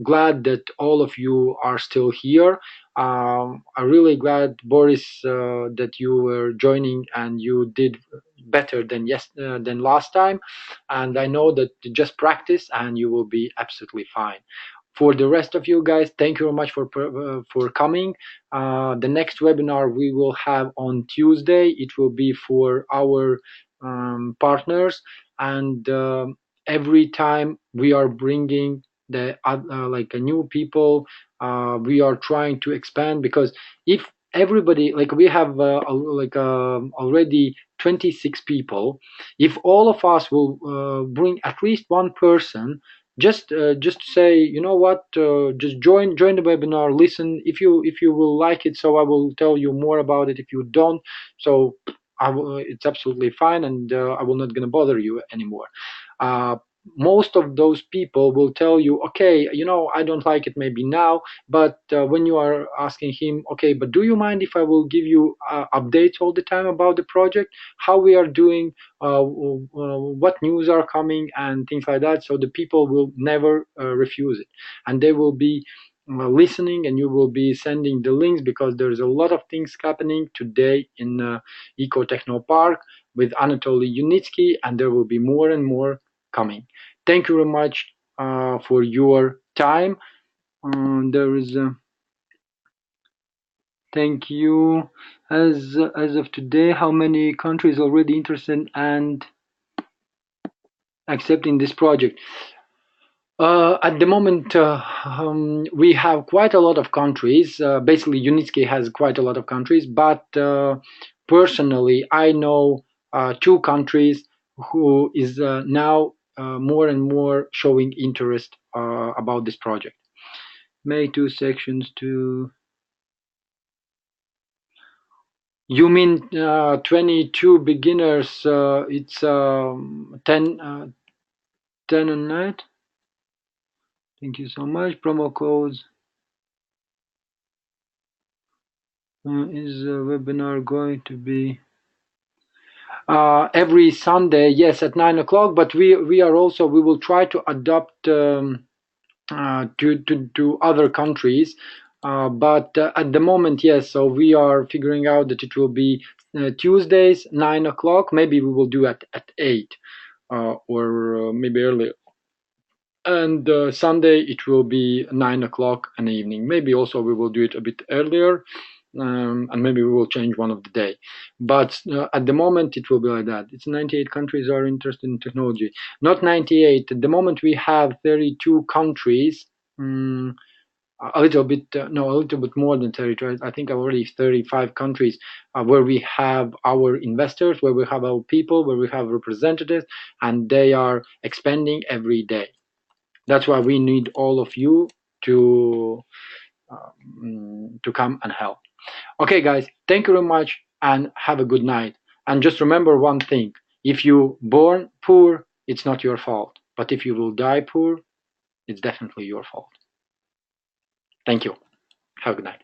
glad that all of you are still here. I'm really glad, Boris, that you were joining and you did better than last time. And I know that just practice and you will be absolutely fine. For the rest of you guys, thank you very much for coming. The next webinar we will have on Tuesday. It will be for our partners, and every time we are bringing the a new people, we are trying to expand, because if everybody, like we have already 26 people, if all of us will bring at least one person, just say, you know what, just join the webinar, listen. If you will like it, so I will tell you more about it. If you don't, so it's absolutely fine, and I will not gonna bother you anymore. uh, most of those people will tell you, okay, I don't like it maybe now, but when you are asking him, okay, but do you mind if I will give you updates all the time about the project, how we are doing, what news are coming and things like that, so the people will never refuse it, and they will be listening, and you will be sending the links, because there's a lot of things happening today in Eco Techno Park with Anatoly Yunitsky, and there will be more and more coming. Thank you very much for your time. There is thank you. As of today, how many countries already interested and accepting this project? At the moment, we have quite a lot of countries. Basically, Unitsky has quite a lot of countries, but personally, I know two countries who is now more and more showing interest about this project. Make two sections to. You mean 22 beginners? It's 10 a night. Thank you so much. Promo codes. Is the webinar going to be every Sunday? Yes, at 9 o'clock. But we will try to adopt to other countries. But at the moment, yes. So we are figuring out that it will be Tuesdays 9 o'clock. Maybe we will do at 8 or maybe earlier. And Sunday it will be 9 o'clock in the evening. Maybe also we will do it a bit earlier, and maybe we will change one of the day. But at the moment it will be like that. It's 98 countries are interested in technology. Not 98. At the moment we have 32 countries. a little bit, no, a little bit more than 30. I think already 35 countries where we have our investors, where we have our people, where we have representatives, and they are expanding every day. That's why we need all of you to come and help. Okay, guys, thank you very much and have a good night. And just remember one thing: if you born poor, it's not your fault. But if you will die poor, it's definitely your fault. Thank you. Have a good night.